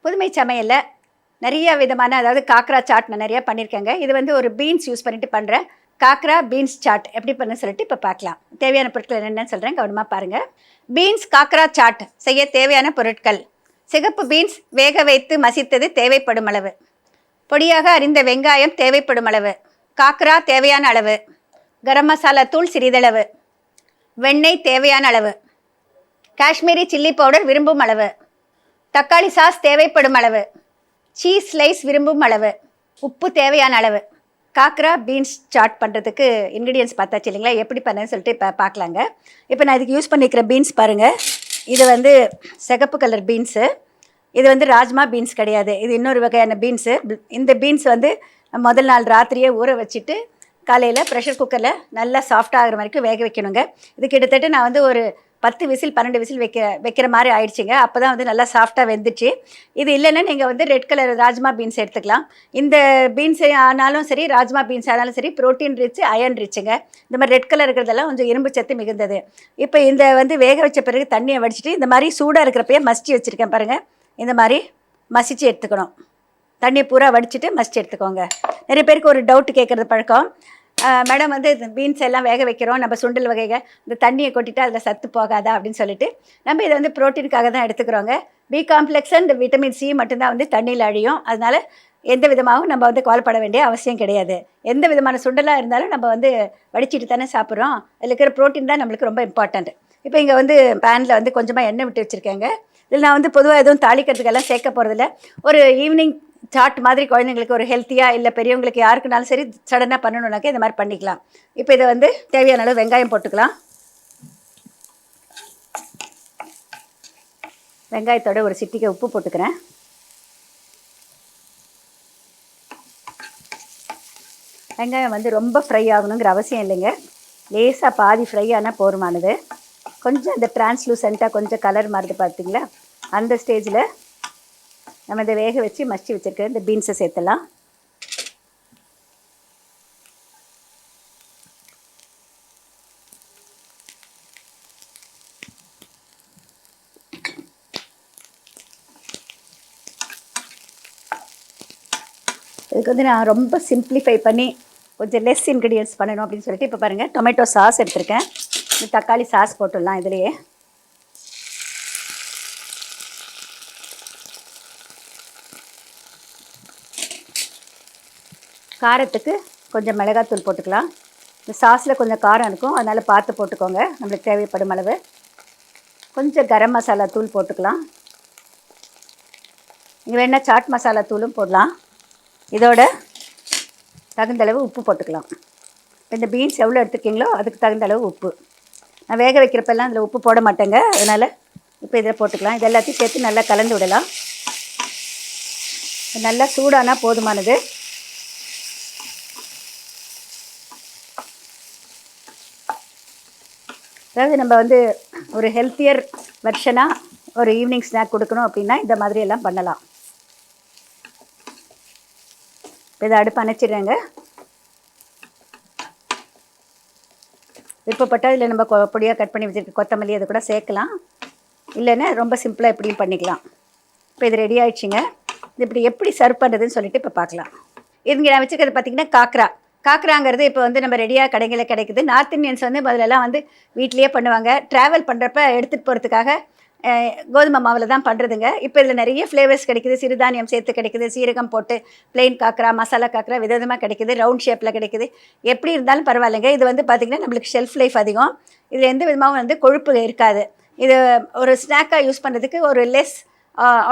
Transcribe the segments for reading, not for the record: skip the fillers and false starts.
புதுமை சமையலில் நிறைய விதமான அதாவது காக்ரா சாட் நான் நிறையா பண்ணியிருக்கேங்க. இது வந்து ஒரு பீன்ஸ் யூஸ் பண்ணிட்டு பண்ணுறேன். காக்ரா பீன்ஸ் சாட் எப்படி பண்ண சொல்லிட்டு இப்போ பார்க்கலாம். தேவையான பொருட்கள் என்னென்னு சொல்கிறேன், கவனமாக பாருங்கள். பீன்ஸ் காக்ரா சாட் செய்ய தேவையான பொருட்கள்: சிகப்பு பீன்ஸ் வேக வைத்து மசித்தது தேவைப்படும் அளவு, பொடியாக அரிந்த வெங்காயம் தேவைப்படும் அளவு, காக்ரா தேவையான அளவு, கரம் மசாலா தூள் சிறிதளவு, வெண்ணெய் தேவையான அளவு, காஷ்மீரி சில்லி பவுடர் விரும்பும் அளவு, தக்காளி சாஸ் தேவைப்படும் அளவு, சீஸ் ஸ்லைஸ் விரும்பும் அளவு, உப்பு தேவையான அளவு. காக்ரா பீன்ஸ் சாட் பண்ணுறதுக்கு இன்க்ரீடியன்ஸ் பார்த்தாச்சு இல்லைங்களா, எப்படி பண்ணேன்னு சொல்லிட்டு இப்போ பார்க்கலாங்க. இப்போ நான் இதுக்கு யூஸ் பண்ணிக்கிற பீன்ஸ் பாருங்கள். இது வந்து சிகப்பு கலர் பீன்ஸு. இது வந்து ராஜ்மா பீன்ஸ் கிடையாது, இது இன்னொரு வகையான பீன்ஸு. இந்த பீன்ஸ் வந்து முதல் நாள் ராத்திரியே ஊற வச்சுட்டு காலையில் ப்ரெஷர் குக்கரில் நல்லா சாஃப்டாக ஆகிற வரைக்கும் வேக வைக்கணுங்க. இது கிட்டத்தட்ட நான் வந்து ஒரு 10 விசில் 12 விசில் வைக்கிற மாதிரி ஆயிடுச்சுங்க. அப்போ தான் வந்து நல்லா சாஃப்டாக வெந்துச்சு. இது இல்லைன்னா நீங்கள் வந்து ரெட் கலர் ராஜ்மா பீன்ஸ் எடுத்துக்கலாம். இந்த பீன்ஸ் ஆனாலும் சரி, ராஜ்மா பீன்ஸ் ஆனாலும் சரி, ப்ரோட்டீன் ரிச், அயன் ரிச்சுங்க. இந்த மாதிரி ரெட் கலர் இருக்கிறதெல்லாம் கொஞ்சம் இரும்பு சத்து மிகுந்தது. இப்போ இந்த வந்து வேக வச்ச பிறகு தண்ணியை வடிச்சிட்டு இந்த மாதிரி சூடாக இருக்கிறப்பயே மசிச்சு வச்சுருக்கேன் பாருங்கள். இந்த மாதிரி மசிச்சு எடுத்துக்கணும். தண்ணியை பூரா வடிச்சிட்டு மசிச்சு எடுத்துக்கோங்க. நிறைய பேருக்கு ஒரு டவுட் கேட்குறது பழக்கம், மேடம் வந்து பீன்ஸ் எல்லாம் வேக வைக்கிறோம், நம்ம சுண்டல் வகைகள் இந்த தண்ணியை கொட்டிட்டு அதில் சத்து போகாதா அப்படின்னு சொல்லிட்டு, நம்ம இதை வந்து ப்ரோட்டீனுக்காக தான் எடுத்துக்கிறோங்க. B complex and vitamin C மட்டும்தான் வந்து தண்ணியில் அழியும். அதனால் எந்த விதமாகவும் நம்ம வந்து கவலைப்பட வேண்டிய அவசியம் கிடையாது. எந்த விதமான சுண்டலாக இருந்தாலும் நம்ம வந்து வடிச்சிட்டு தானே சாப்பிட்றோம். அதில் இருக்கிற ப்ரோட்டீன் தான் நம்மளுக்கு ரொம்ப இம்பார்ட்டண்ட். இப்போ இங்கே வந்து பேனில் வந்து கொஞ்சமாக எண்ணெய் விட்டு வச்சுருக்கேங்க. இதில் நான் வந்து பொதுவாக எதுவும் தாளிக்கிறதுக்கெல்லாம் சேர்க்க போகிறதில்ல. ஒரு ஈவினிங் சாட் மாதிரி குழந்தைங்களுக்கு ஒரு ஹெல்த்தியாக, இல்லை பெரியவங்களுக்கு யாருக்குனாலும் சரி சடனாக பண்ணணுன்னாக்கா இந்த மாதிரி பண்ணிக்கலாம். இப்போ இதை வந்து தேவையான அளவு வெங்காயம் போட்டுக்கலாம். வெங்காயத்தோட ஒரு சிட்டிகை உப்பு போட்டுக்கிறேன். வெங்காயம் வந்து ரொம்ப ஃப்ரை ஆகணுங்கிற அவசியம் இல்லைங்க, லேசாக பாதி ஃப்ரை ஆனால் போதுமானது. கொஞ்சம் இந்த டிரான்ஸ்லூசண்ட்டாக கொஞ்சம் கலர் மாறுது பார்த்தீங்களா, அந்த ஸ்டேஜில் நம்ம இதை வேக வச்சு மசிச்சு வச்சுருக்க இந்த பீன்ஸை சேர்த்துலாம். இதுக்கு வந்து நான் ரொம்ப சிம்பிளிஃபை பண்ணி கொஞ்சம் லெஸ் இன்க்ரீடியன்ஸ் பண்ணணும் அப்படின்னு சொல்லிட்டு இப்போ பாருங்கள், டொமேட்டோ சாஸ் எடுத்திருக்கேன். இந்த தக்காளி சாஸ் போட்டுடலாம். இதுலேயே காரத்துக்கு கொஞ்சம் மிளகாத்தூள் போட்டுக்கலாம். இந்த சாஸில் கொஞ்சம் காரம் இருக்கும், அதனால் பார்த்து போட்டுக்கோங்க. நம்மளுக்கு தேவைப்படும் அளவு கொஞ்சம் கரம் மசாலா தூள் போட்டுக்கலாம். இங்கே வேணால் சாட் மசாலா தூளும் போடலாம். இதோட தகுந்தளவு உப்பு போட்டுக்கலாம். இந்த பீன்ஸ் எவ்வளோ எடுத்துருக்கீங்களோ அதுக்கு தகுந்த அளவு உப்பு. நான் வேக வைக்கிறப்பெல்லாம் அதில் உப்பு போட மாட்டேங்க, அதனால் இப்போ இதில் போட்டுக்கலாம். இது எல்லாத்தையும் சேர்த்து நல்லா கலந்து விடலாம். நல்லா சூடானால் போதுமானது. அதாவது நம்ம வந்து ஒரு ஹெல்த்தியர் வெர்ஷனாக ஒரு ஈவினிங் ஸ்நாக் கொடுக்கணும் அப்படின்னா இந்த மாதிரி எல்லாம் பண்ணலாம். இதை அடுப்பு அணைச்சிடுறேங்க. விருப்பப்பட்டால் இதில் நம்ம பொடியாக கட் பண்ணி வச்சுருக்க கொத்தமல்லி அதை கூட சேர்க்கலாம், இல்லைன்னா ரொம்ப சிம்பிளாக எப்படியும் பண்ணிக்கலாம். இப்போ இது ரெடி ஆகிடுச்சிங்க. இது இப்படி எப்படி சர்வ் பண்ணுறதுன்னு சொல்லிட்டு இப்போ பார்க்கலாம். இதுங்க நான் வச்சுக்கிறது பார்த்திங்கன்னா காக்ரா. காக்ராங்கிறது இப்போ வந்து நம்ம ரெடியாக கடைகளில் கிடைக்குது. நார்த் இந்தியன்ஸ் வந்து முதலெல்லாம் வந்து வீட்லேயே பண்ணுவாங்க. ட்ராவல் பண்ணுறப்ப எடுத்துகிட்டு போகிறதுக்காக கோதுமை மாவில் தான் பண்ணுறதுங்க. இப்போ இதில் நிறைய ஃப்ளேவர்ஸ் கிடைக்குது. சிறுதானியம் சேர்த்து கிடைக்குது, சீரகம் போட்டு பிளெயின் காக்ரா, மசாலா காக்ரா விதவிதமாக கிடைக்குது, ரவுண்ட் ஷேப்பில் கிடைக்குது. எப்படி இருந்தாலும் பரவாயில்லைங்க. இது வந்து பார்த்திங்கன்னா நம்மளுக்கு ஷெல்ஃப் லைஃப் அதிகம். இதில் எந்த விதமாகவும் வந்து கொழுப்பு இருக்காது. இது ஒரு ஸ்நாக்காக யூஸ் பண்ணுறதுக்கு ஒரு லெஸ்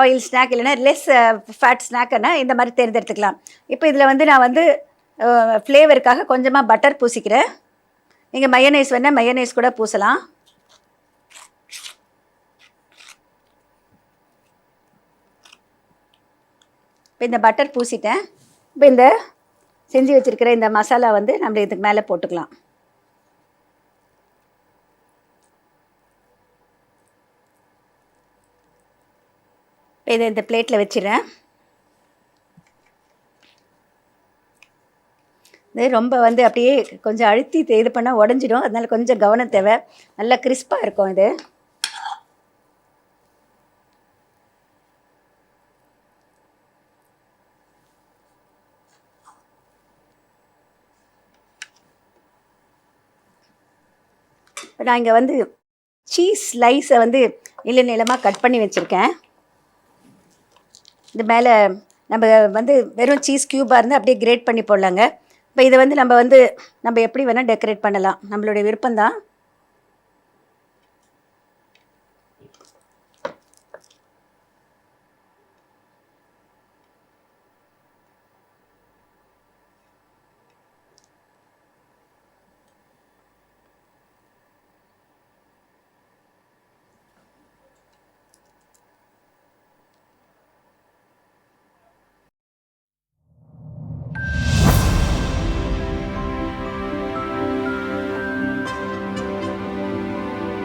ஆயில் ஸ்நாக், இல்லைன்னா லெஸ் ஃபேட் ஸ்நாக்குன்னா இந்த மாதிரி தேர்ந்தெடுத்துக்கலாம். இப்போ இதில் வந்து நான் வந்து ஃப்ளேவருக்காக கொஞ்சமாக பட்டர் பூசிக்கிறேன். நீங்கள் மயோனைஸ் வேணால் மயோனைஸ் கூட பூசலாம். இப்போ இந்த பட்டர் பூசிட்டேன். இப்போ இந்த செஞ்சு வச்சுருக்கிற இந்த மசாலா வந்து நம்ம இதுக்கு மேலே போட்டுக்கலாம். இப்போ இதை இந்த பிளேட்டில் வச்சிடறேன். இது ரொம்ப வந்து அப்படியே கொஞ்சம் அழுத்தி இது பண்ணால் உடஞ்சிடும், அதனால் கொஞ்சம் கவனம் தேவை. நல்லா கிறிஸ்பாக இருக்கும் இது. நான் இங்கே வந்து சீஸ் ஸ்லைஸை வந்து நீளமாக கட் பண்ணி வச்சுருக்கேன். இது மேலே நம்ம வந்து வெறும் சீஸ் க்யூபாக இருந்தால் அப்படியே கிரேட் பண்ணி போடலாங்க. இப்போ இதை வந்து நம்ம எப்படி வேணால் டெக்கரேட் பண்ணலாம், நம்மளுடைய விருப்பம்தான்.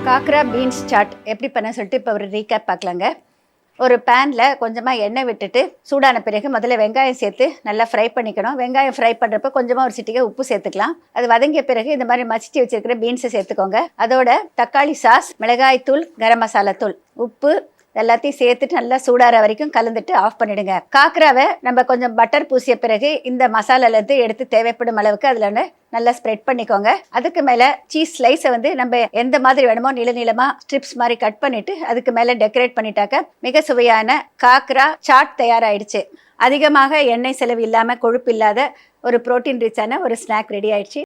காக்ரா பீன்ஸ் சாட் எப்படி பண்ண சொல்லிட்டு இப்போ ஒரு ரீகேப் பார்க்கலாங்க. ஒரு பேனில் கொஞ்சமாக எண்ணெய் விட்டுட்டு சூடான பிறகு முதல்ல வெங்காயம் சேர்த்து நல்லா ஃப்ரை பண்ணிக்கணும். வெங்காயம் ஃப்ரை பண்ணுறப்ப கொஞ்சமாக ஒரு சிட்டிகை உப்பு சேர்த்துக்கலாம். அது வதங்கிய பிறகு இந்த மாதிரி மசிச்சு வச்சிருக்கிற பீன்ஸை சேர்த்துக்கோங்க. அதோட தக்காளி சாஸ், மிளகாய் தூள், கரம் மசாலா தூள், உப்பு எல்லாத்தையும் சேர்த்துட்டு நல்லா சூடாற வரைக்கும் கலந்துட்டு ஆஃப் பண்ணிடுங்க. காக்ராவை நம்ம கொஞ்சம் பட்டர் பூசிய பிறகு இந்த மசாலாலேருந்து எடுத்து தேவைப்படும் அளவுக்கு அதில் நல்லா ஸ்ப்ரெட் பண்ணிக்கோங்க. அதுக்கு மேலே சீஸ் ஸ்லைஸை வந்து நம்ம எந்த மாதிரி வேணுமோ நீளமாக ஸ்ட்ரிப்ஸ் மாதிரி கட் பண்ணிவிட்டு அதுக்கு மேலே டெக்கரேட் பண்ணிட்டாக்க மிக சுவையான காக்ரா சாட் தயாராகிடுச்சு. அதிகமாக எண்ணெய் செலவு இல்லாமல் கொழுப்பு இல்லாத ஒரு ப்ரோட்டீன் ரிச்சான ஒரு ஸ்நாக் ரெடி ஆயிடுச்சு.